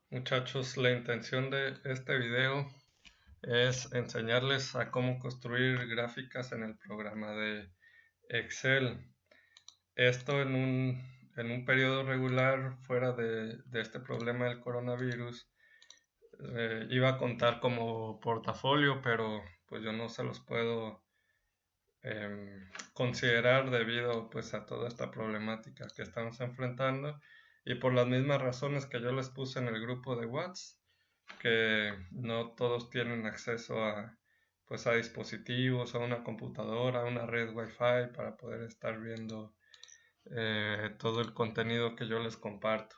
Muchachos, la intención de este video es enseñarles a cómo construir gráficas en el programa de Excel. Esto en un periodo regular fuera de este problema del coronavirus. Iba a contar como portafolio, pero pues yo no se los puedo considerar debido pues a toda esta problemática que estamos enfrentando y por las mismas razones que yo les puse en el grupo de WhatsApp, que no todos tienen acceso a dispositivos, a una computadora, a una red Wi-Fi para poder estar viendo todo el contenido que yo les comparto.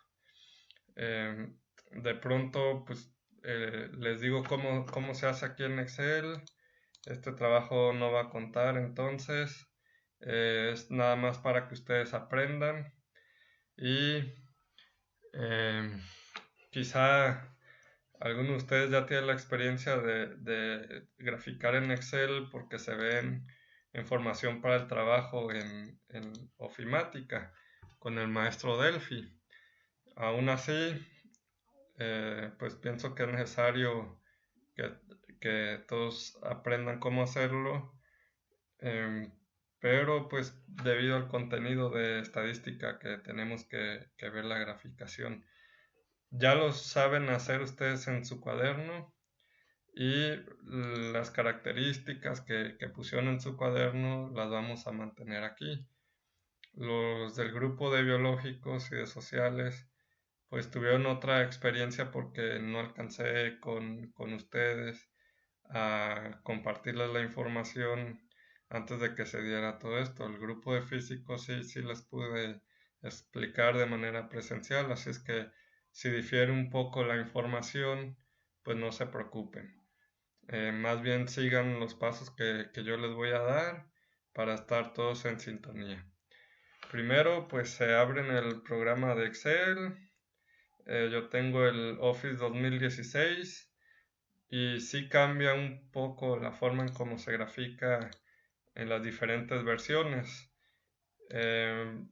De pronto, pues les digo cómo se hace aquí en Excel. Este trabajo no va a contar, entonces es nada más para que ustedes aprendan y eh, quizá algunos de ustedes ya tienen la experiencia de graficar en Excel porque se ven en formación para el trabajo en ofimática con el maestro Delphi. Aún así, pues pienso que es necesario que, que todos aprendan cómo hacerlo, em, pero pues debido al contenido de estadística que tenemos que ver la graficación. Ya lo saben hacer ustedes en su cuaderno y las características que pusieron en su cuaderno las vamos a mantener aquí. Los del grupo de biológicos y de sociales pues tuvieron otra experiencia porque no alcancé con ustedes a compartirles la información antes de que se diera todo esto. El grupo de físicos sí les pude explicar de manera presencial, así es que si difiere un poco la información, pues no se preocupen. Más bien sigan los pasos que yo les voy a dar para estar todos en sintonía. Primero, pues se abren el programa de Excel. Yo tengo el Office 2016 y sí cambia un poco la forma en cómo se grafica en las diferentes versiones. Eh,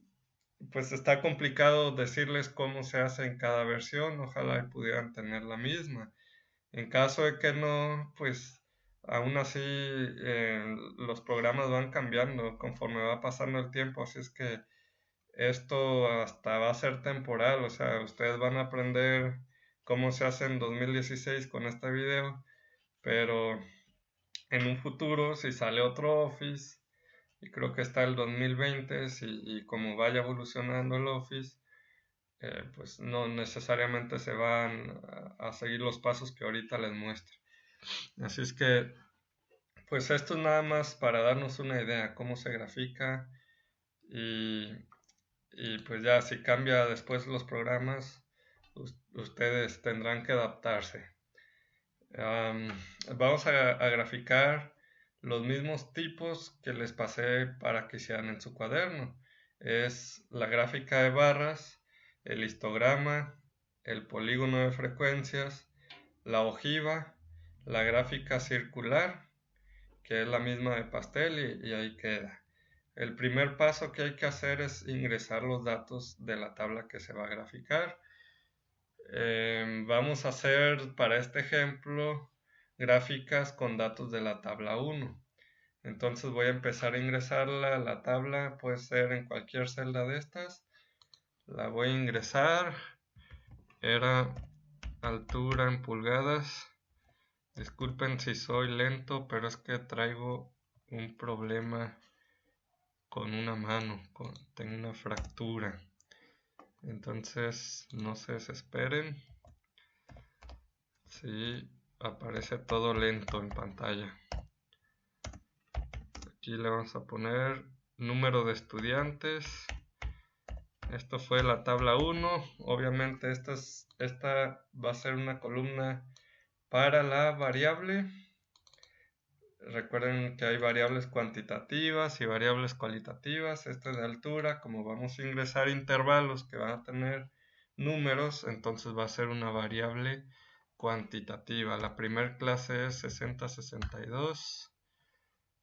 pues está complicado decirles cómo se hace en cada versión, ojalá pudieran tener la misma. En caso de que no, pues aún así los programas van cambiando conforme va pasando el tiempo, así es que esto hasta va a ser temporal, o sea, ustedes van a aprender cómo se hace en 2016 con este video, pero en un futuro, si sale otro Office, y creo que está el 2020, y como vaya evolucionando el Office, pues no necesariamente se van a seguir los pasos que ahorita les muestre. Así es que, pues esto es nada más para darnos una idea cómo se grafica y, y pues ya si cambia después los programas, ustedes tendrán que adaptarse. Vamos a graficar los mismos tipos que les pasé para que hicieran en su cuaderno. Es la gráfica de barras, el histograma, el polígono de frecuencias, la ojiva, la gráfica circular, que es la misma de pastel y ahí queda. El primer paso que hay que hacer es ingresar los datos de la tabla que se va a graficar. Vamos a hacer para este ejemplo gráficas con datos de la tabla 1. Entonces voy a empezar a ingresarla. La tabla puede ser en cualquier celda de estas. La voy a ingresar. Era altura en pulgadas. Disculpen si soy lento, pero es que traigo un problema con una mano. Tengo una fractura. Entonces no se desesperen. Sí, aparece todo lento en pantalla. Aquí le vamos a poner número de estudiantes. Esto fue la tabla 1. Obviamente esta va a ser una columna para la variable. Recuerden que hay variables cuantitativas y variables cualitativas. Esta es de altura. Como vamos a ingresar intervalos que van a tener números, entonces va a ser una variable cuantitativa. La primera clase es 60-62.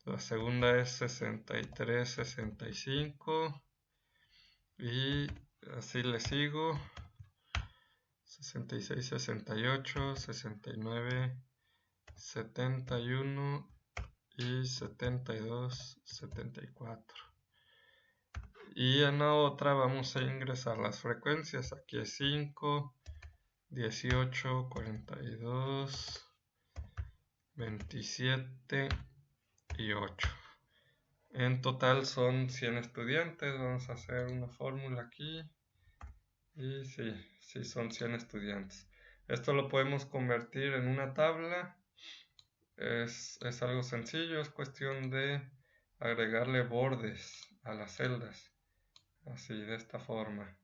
La segunda es 63-65. Y así le sigo. 66, 68, 69, 71 y 72, 74. Y en la otra vamos a ingresar las frecuencias. Aquí es 5, 18, 42, 27 y 8. En total son 100 estudiantes. Vamos a hacer una fórmula aquí. Y sí son 100 estudiantes. Esto lo podemos convertir en una tabla. Es algo sencillo, es cuestión de agregarle bordes a las celdas. Así, de esta forma.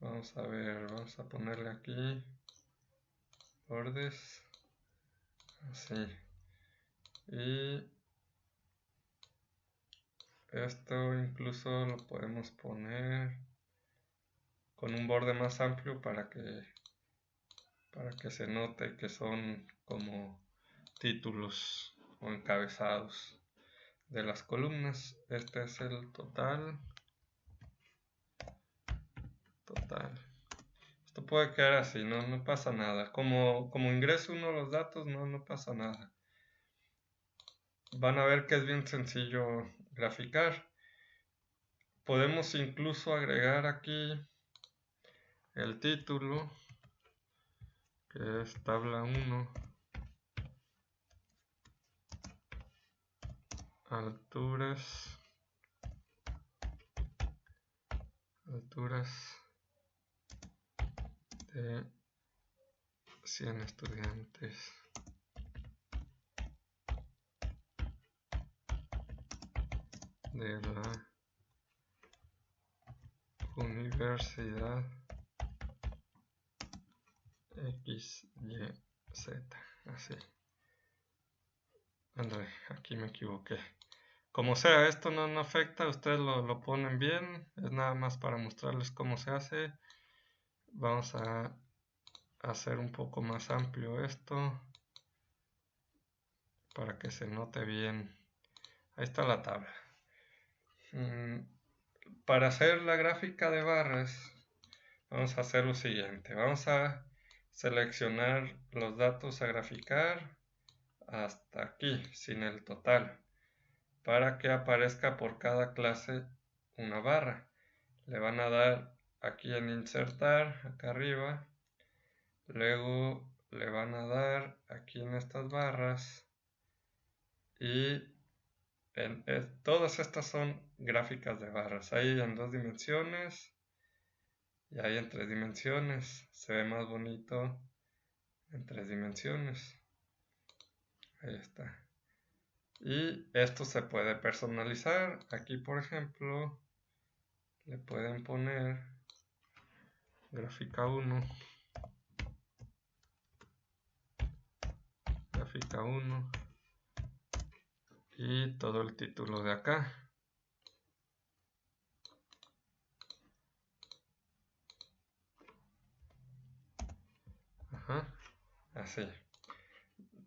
Vamos a ver, vamos a ponerle aquí bordes. Así. Y esto incluso lo podemos poner con un borde más amplio para que se note que son como títulos o encabezados de las columnas. Este es el total. Esto puede quedar así, no pasa nada. Como ingrese uno los datos, no pasa nada. Van a ver que es bien sencillo graficar. Podemos incluso agregar aquí el título, que es tabla 1, alturas de 100 estudiantes de la Universidad XYZ. Así. André, aquí me equivoqué. Como sea, esto no afecta, ustedes lo ponen bien, es nada más para mostrarles cómo se hace. Vamos a hacer un poco más amplio esto para que se note bien. Ahí está la tabla. Para hacer la gráfica de barras, vamos a hacer lo siguiente. Vamos a seleccionar los datos a graficar hasta aquí, sin el total, para que aparezca por cada clase una barra. Le van a dar aquí en insertar, acá arriba. Luego le van a dar aquí en estas barras. Y todas estas son gráficas de barras. Hay en 2 dimensiones y hay en 3 dimensiones. Se ve más bonito en 3 dimensiones. Ahí está. Y esto se puede personalizar. Aquí, por ejemplo, le pueden poner gráfica 1. Gráfica 1. Y todo el título de acá. Así.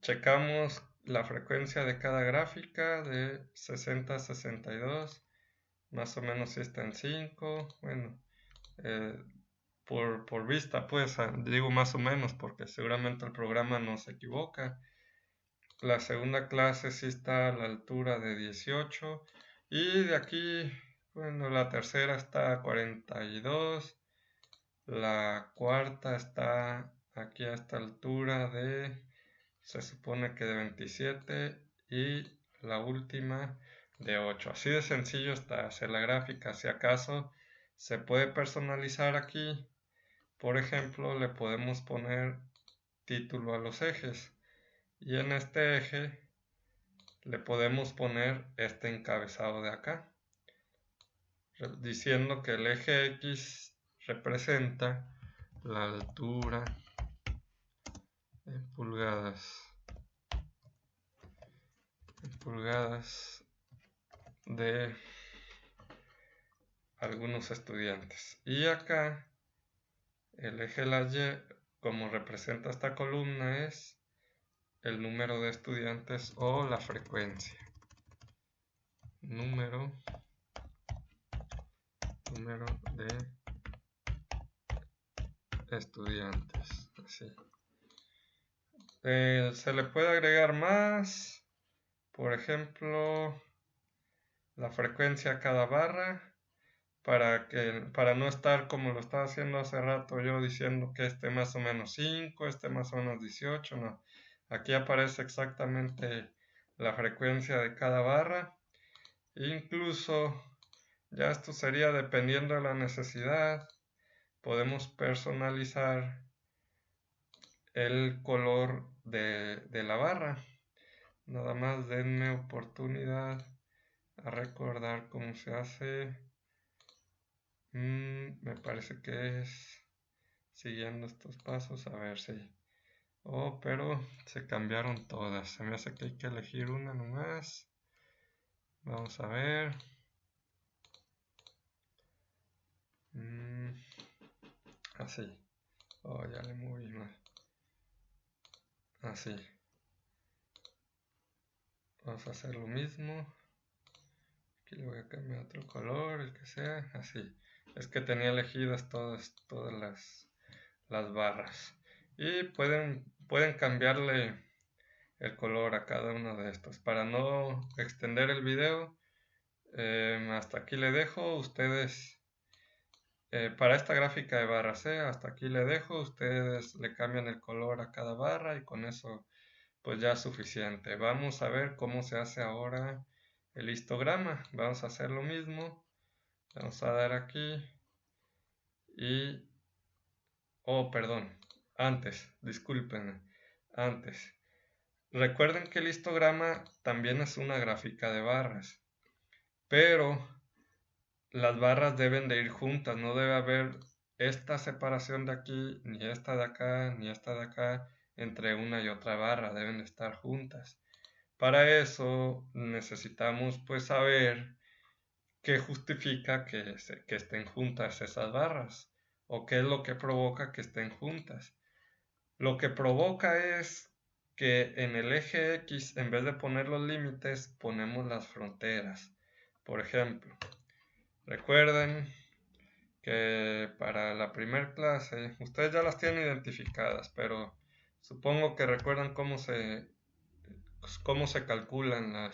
Checamos la frecuencia de cada gráfica de 60 a 62. Más o menos si está en 5. Bueno, por vista, pues digo más o menos porque seguramente el programa no se equivoca. La segunda clase sí está a la altura de 18. Y de aquí, bueno, la tercera está a 42. La cuarta está aquí a esta altura se supone que de 27. Y la última de 8. Así de sencillo está hacer la gráfica. Si acaso se puede personalizar aquí. Por ejemplo, le podemos poner título a los ejes. Y en este eje le podemos poner este encabezado de acá, diciendo que el eje X representa la altura en pulgadas de algunos estudiantes. Y acá el eje la Y, como representa esta columna, es el número de estudiantes o la frecuencia. Número de estudiantes. Así. Se le puede agregar más, por ejemplo, la frecuencia a cada barra, para no estar como lo estaba haciendo hace rato yo diciendo que este más o menos 5, este más o menos 18, no. Aquí aparece exactamente la frecuencia de cada barra. Incluso, ya esto sería dependiendo de la necesidad, podemos personalizar el color de la barra. Nada más denme oportunidad a recordar cómo se hace. Me parece que es siguiendo estos pasos. A ver si... Oh, pero se cambiaron todas. Se me hace que hay que elegir una nomás. Vamos a ver. Así. Oh, ya le moví mal. Así. Vamos a hacer lo mismo. Aquí le voy a cambiar otro color, el que sea. Así. Es que tenía elegidas todas las barras. Y pueden cambiarle el color a cada uno de estos. Para no extender el video, hasta aquí le dejo. Ustedes, para esta gráfica de barras, hasta aquí le dejo. Ustedes le cambian el color a cada barra y con eso pues ya es suficiente. Vamos a ver cómo se hace ahora el histograma. Vamos a hacer lo mismo. Vamos a dar aquí y... Oh, perdón. Antes, discúlpenme. Antes. Recuerden que el histograma también es una gráfica de barras, pero las barras deben de ir juntas, no debe haber esta separación de aquí, ni esta de acá, ni esta de acá, entre una y otra barra, deben de estar juntas. Para eso necesitamos pues saber qué justifica que estén juntas esas barras, o qué es lo que provoca que estén juntas. Lo que provoca es que en el eje X, en vez de poner los límites, ponemos las fronteras. Por ejemplo, recuerden que para la primera clase, ustedes ya las tienen identificadas, pero supongo que recuerdan cómo se calculan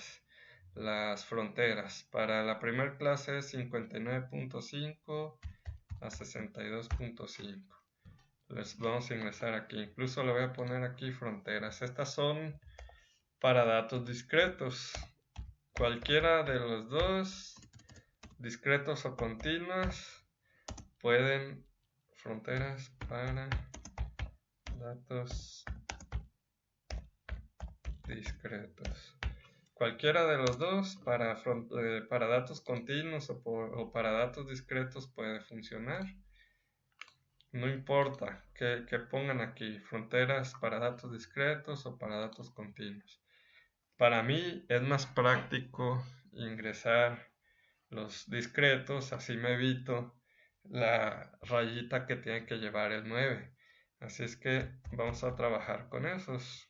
las fronteras. Para la primera clase es 59.5 a 62.5. Les vamos a ingresar aquí. Incluso le voy a poner aquí fronteras. Estas son para datos discretos. Cualquiera de los dos, discretos o continuos, pueden fronteras para datos discretos. Cualquiera de los dos para datos continuos o para datos discretos puede funcionar. No importa que pongan aquí fronteras para datos discretos o para datos continuos. Para mí es más práctico ingresar los discretos, así me evito la rayita que tiene que llevar el 9. Así es que vamos a trabajar con esos.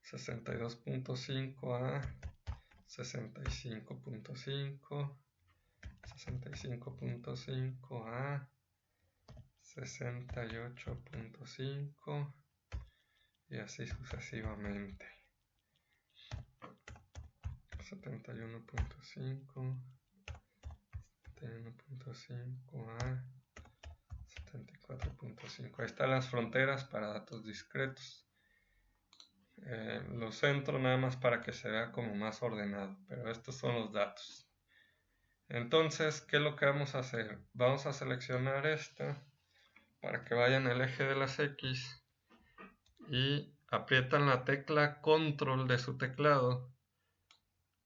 62.5 a 65.5, 65.5 a 68.5 y así sucesivamente. 71.5, 71.5 a 74.5. Ahí están las fronteras para datos discretos. Los centro nada más para que se vea como más ordenado, pero estos son los datos. Entonces, ¿qué es lo que vamos a hacer? Vamos a seleccionar esta para que vaya en el eje de las X y aprietan la tecla control de su teclado.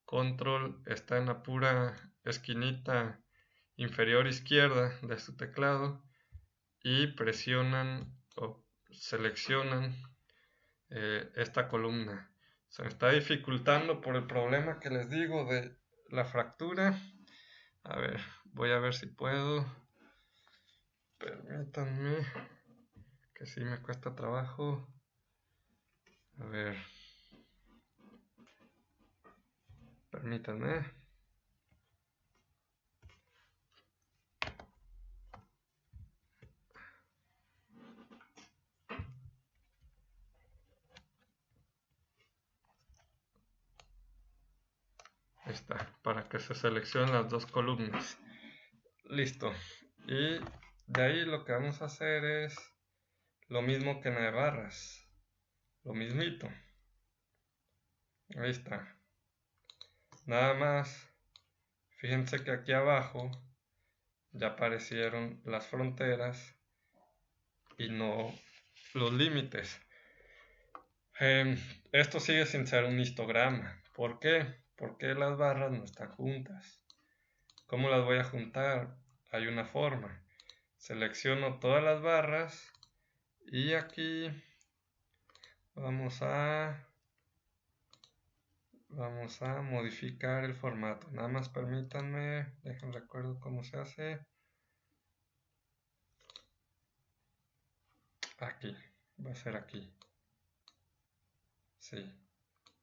Control está en la pura esquinita inferior izquierda de su teclado y presionan o seleccionan esta columna. Se me está dificultando por el problema que les digo de la fractura. A ver, voy a ver si puedo. Permítanme, que sí me cuesta trabajo. A ver. Permítanme. está, para que se seleccionen las dos columnas. Listo. Y de ahí lo que vamos a hacer es lo mismo que en la de barras. Lo mismito. Ahí está. Nada más, fíjense que aquí abajo ya aparecieron las fronteras y no los límites. Esto sigue sin ser un histograma. ¿Por qué? Porque las barras no están juntas. ¿Cómo las voy a juntar? Hay una forma. Selecciono todas las barras y aquí vamos a modificar el formato. Nada más permítanme, dejen recuerdo cómo se hace. Aquí, va a ser aquí. Sí.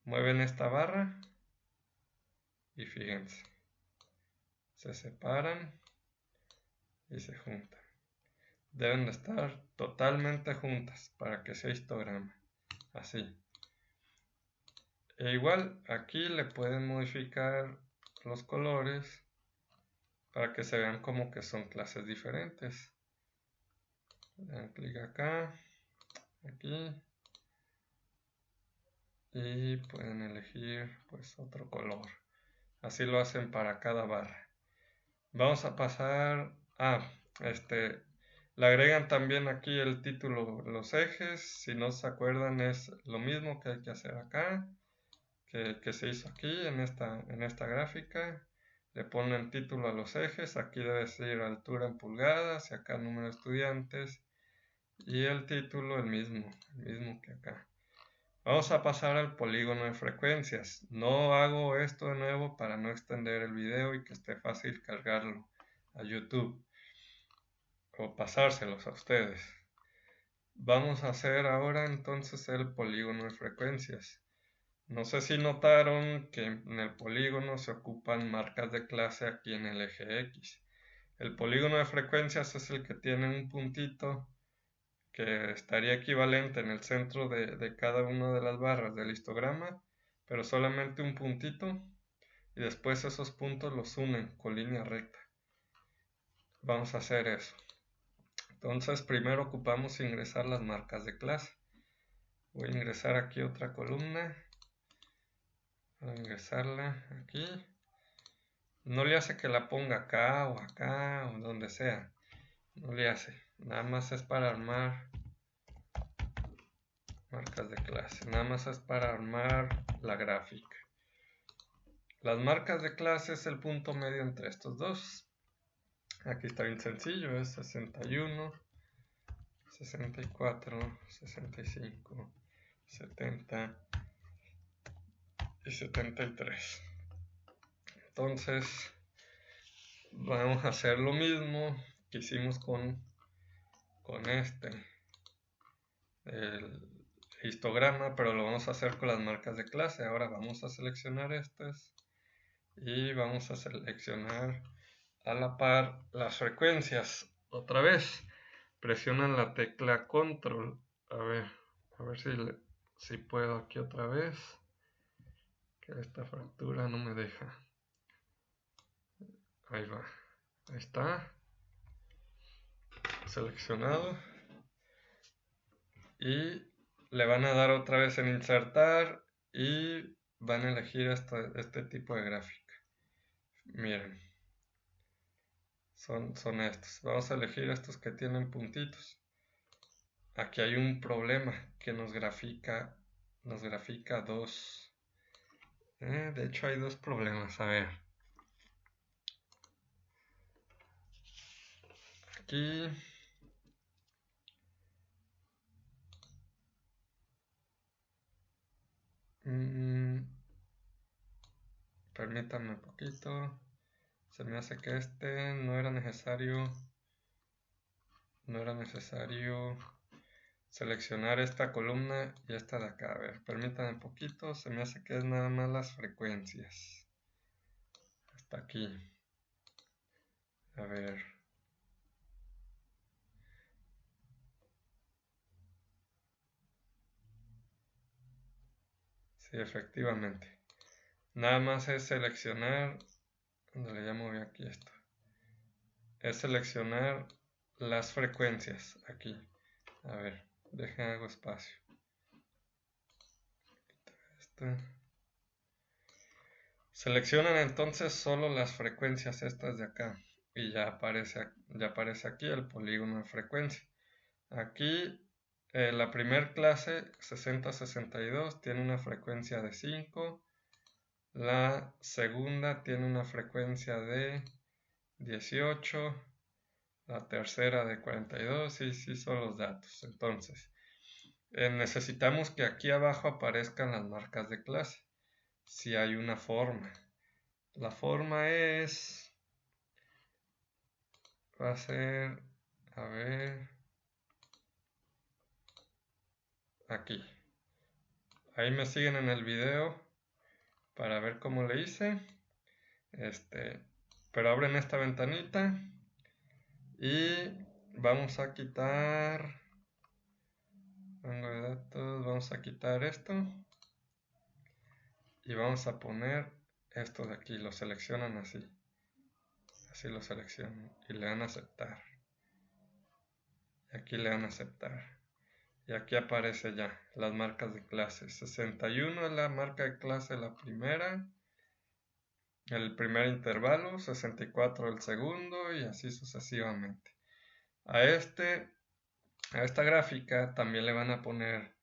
Mueven esta barra y fíjense. Se separan y se juntan. Deben de estar totalmente juntas para que sea histograma. Así. E igual, aquí le pueden modificar los colores para que se vean como que son clases diferentes. Le dan clic acá, aquí, y pueden elegir pues otro color. Así lo hacen para cada barra. Vamos a pasar a le agregan también aquí el título, los ejes. Si no se acuerdan, es lo mismo que hay que hacer acá, que se hizo aquí en esta gráfica. Le ponen título a los ejes. Aquí debe ser altura en pulgadas y acá número de estudiantes. Y el título el mismo que acá. Vamos a pasar al polígono de frecuencias. No hago esto de nuevo para no extender el video y que esté fácil cargarlo a YouTube o pasárselos a ustedes. Vamos a hacer ahora entonces el polígono de frecuencias. No sé si notaron que en el polígono se ocupan marcas de clase aquí en el eje X. El polígono de frecuencias es el que tiene un puntito que estaría equivalente en el centro de cada una de las barras del histograma, pero solamente un puntito, y después esos puntos los unen con línea recta. Vamos a hacer eso. Entonces primero ocupamos ingresar las marcas de clase. Voy a ingresar aquí otra columna. Voy a ingresarla aquí. No le hace que la ponga acá o donde sea. No le hace. Nada más es para armar marcas de clase. Nada más es para armar la gráfica. Las marcas de clase es el punto medio entre estos dos. Aquí está bien sencillo. Es 61, 64, 65, 70 y 73. Entonces vamos a hacer lo mismo que hicimos con el histograma, pero lo vamos a hacer con las marcas de clase. Ahora vamos a seleccionar estas y vamos a seleccionar a la par las frecuencias. Otra vez presionan la tecla control. A ver si puedo aquí otra vez, que esta fractura no me deja. Ahí va, ahí está seleccionado, y le van a dar otra vez en insertar y van a elegir este tipo de gráfica. Miren, son estos. Vamos a elegir estos que tienen puntitos. Aquí hay un problema que nos grafica dos. De hecho hay dos problemas. A ver. Aquí. Permítanme un poquito. Se me hace que no era necesario seleccionar esta columna y esta de acá. A ver, permítanme un poquito. Se me hace que es nada más las frecuencias. Hasta aquí. A ver. Sí, efectivamente. nada más es seleccionar, donde ya moví aquí esto, es seleccionar las frecuencias aquí. A ver, dejen algo espacio. Seleccionan entonces solo las frecuencias estas de acá y ya aparece aquí el polígono de frecuencia. Aquí la primer clase 6062 tiene una frecuencia de 5, la segunda tiene una frecuencia de 18, la tercera de 42 y sí son los datos. Entonces necesitamos que aquí abajo aparezcan las marcas de clase. Si hay una forma, la forma va a ser, a ver, aquí. Ahí me siguen en el video para ver cómo le hice. Pero abren esta ventanita y vamos a quitar rango de datos, vamos a quitar esto y vamos a poner esto de aquí. Lo seleccionan así lo seleccionan y le dan a aceptar. Y aquí le dan a aceptar. Y aquí aparece ya las marcas de clase. 61 es la marca de clase la primera, el primer intervalo, 64 el segundo y así sucesivamente. A esta gráfica también le van a poner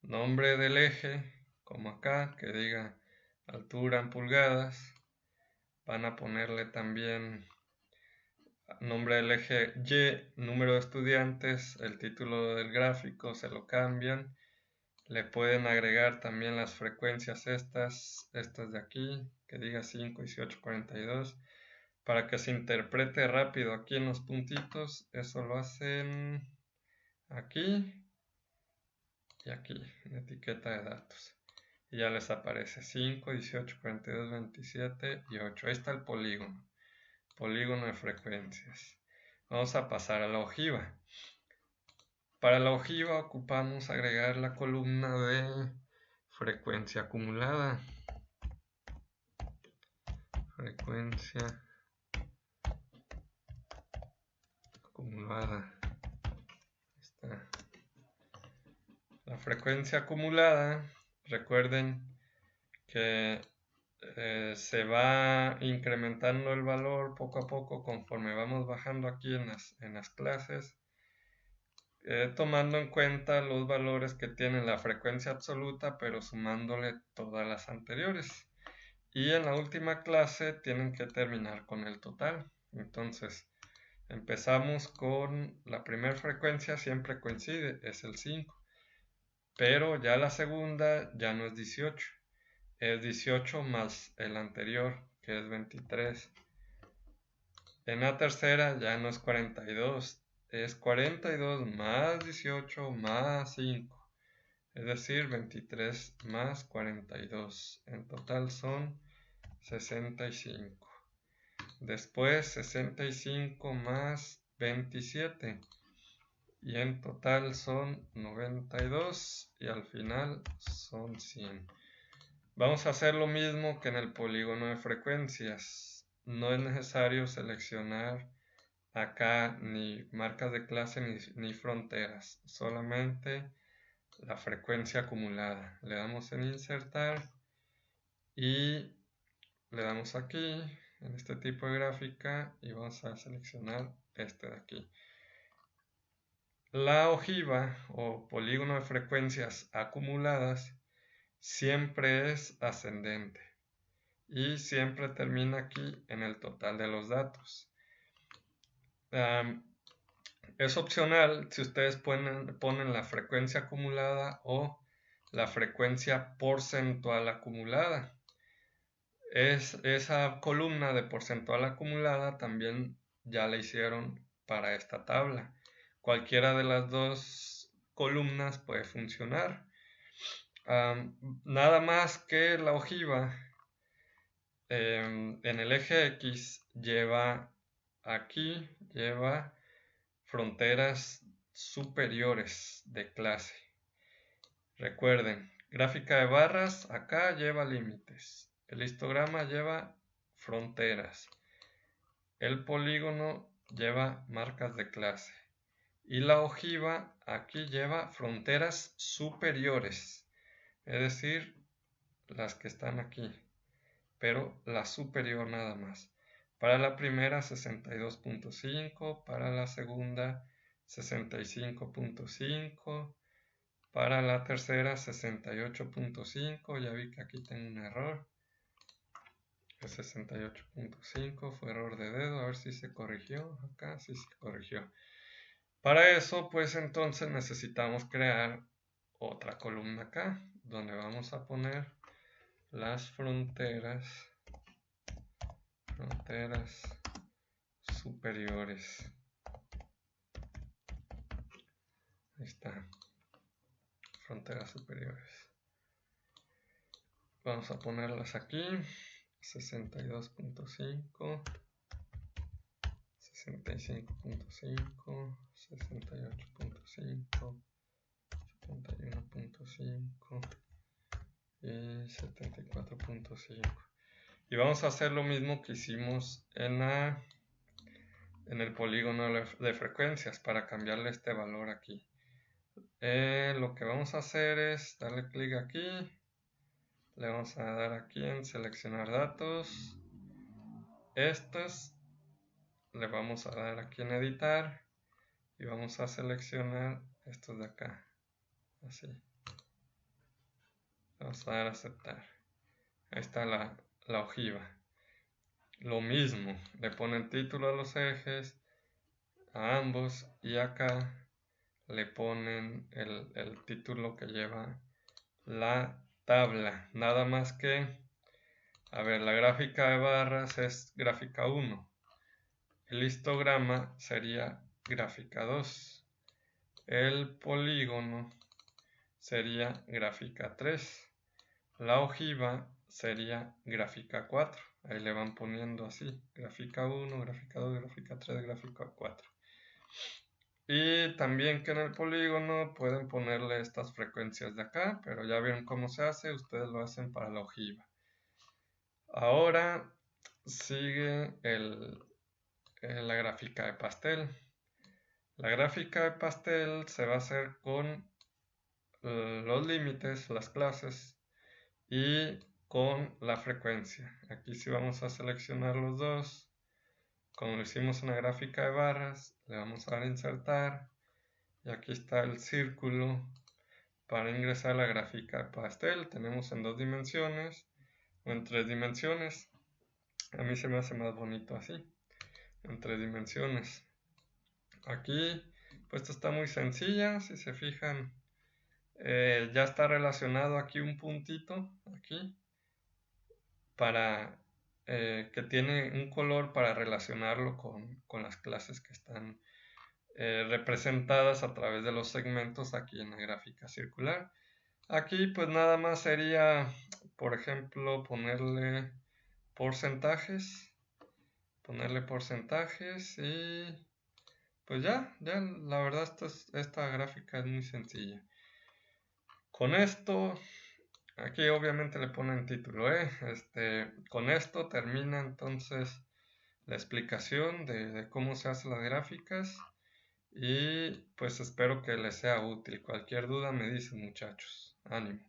nombre del eje, como acá, que diga altura en pulgadas. Van a ponerle también nombre del eje Y, número de estudiantes, el título del gráfico se lo cambian. Le pueden agregar también las frecuencias estas de aquí, que diga 5, 18, 42, para que se interprete rápido aquí en los puntitos. Eso lo hacen aquí y aquí, en etiqueta de datos. Y ya les aparece 5, 18, 42, 27 y 8. Ahí está el polígono de frecuencias. Vamos a pasar a la ojiva. Para la ojiva ocupamos agregar la columna de frecuencia acumulada. Frecuencia acumulada. Está. La frecuencia acumulada, recuerden que se va incrementando el valor poco a poco conforme vamos bajando aquí en las clases, tomando en cuenta los valores que tiene la frecuencia absoluta, pero sumándole todas las anteriores. Y en la última clase tienen que terminar con el total. Entonces, empezamos con la primera frecuencia, siempre coincide, es el 5. Pero ya la segunda ya no es 18. Es 18 más el anterior, que es 23. En la tercera ya no es 42, es 42 más 18 más 5. Es decir, 23 más 42. En total son 65. Después 65 más 27. Y en total son 92 y al final son 100. Vamos a hacer lo mismo que en el polígono de frecuencias. No es necesario seleccionar acá ni marcas de clase ni fronteras, solamente la frecuencia acumulada. Le damos en insertar y le damos aquí en este tipo de gráfica y vamos a seleccionar este de aquí. La ojiva o polígono de frecuencias acumuladas siempre es ascendente y siempre termina aquí en el total de los datos. Es opcional si ustedes ponen la frecuencia acumulada o la frecuencia porcentual acumulada. Esa columna de porcentual acumulada también ya la hicieron para esta tabla. Cualquiera de las dos columnas puede funcionar. Nada más que la ojiva en el eje X lleva fronteras superiores de clase. Recuerden, gráfica de barras acá lleva límites. el histograma lleva fronteras, el polígono lleva marcas de clase y la ojiva aquí lleva fronteras superiores, es decir, las que están aquí, pero la superior nada más. Para la primera 62.5, para la segunda 65.5, para la tercera 68.5, ya vi que aquí tengo un error, es 68.5, fue error de dedo, a ver si se corrigió, acá sí se corrigió. Para eso, pues entonces necesitamos crear otra columna acá, donde vamos a poner las fronteras superiores. Ahí está, fronteras superiores. Vamos a ponerlas aquí, 62.5, 65.5, 68.5, 71.5 y 74.5. Y vamos a hacer lo mismo que hicimos en el polígono de frecuencias para cambiarle este valor aquí. Lo que vamos a hacer es darle clic aquí, le vamos a dar aquí en seleccionar datos, estos le vamos a dar aquí en editar y vamos a seleccionar estos de acá, así, vamos a dar a aceptar. Ahí está la ojiva. Lo mismo, le ponen título a los ejes, a ambos, y acá le ponen el título que lleva la tabla. Nada más que, a ver, la gráfica de barras es gráfica 1. El histograma sería gráfica 2. El polígono sería gráfica 3. La ojiva sería gráfica 4. Ahí le van poniendo así, gráfica 1, gráfica 2, gráfica 3, gráfica 4. Y también que en el polígono pueden ponerle estas frecuencias de acá, pero ya vieron cómo se hace, ustedes lo hacen para la ojiva. Ahora sigue la gráfica de pastel. La gráfica de pastel se va a hacer con los límites, las clases y con la frecuencia. Aquí sí vamos a seleccionar los dos. Como lo hicimos en la gráfica de barras, le vamos a dar a insertar. Y aquí está el círculo para ingresar a la gráfica de pastel. Tenemos en 2 dimensiones o en 3 dimensiones. A mí se me hace más bonito así, en 3 dimensiones. Aquí, pues esto está muy sencilla. Si se fijan, ya está relacionado aquí un puntito, aquí, para que tiene un color para relacionarlo con las clases que están representadas a través de los segmentos aquí en la gráfica circular. Aquí pues nada más sería, por ejemplo, ponerle porcentajes y pues ya la verdad esta gráfica es muy sencilla. Con esto, aquí obviamente le ponen título, con esto termina entonces la explicación de cómo se hacen las gráficas. Y pues espero que les sea útil. Cualquier duda me dicen, muchachos. Ánimo.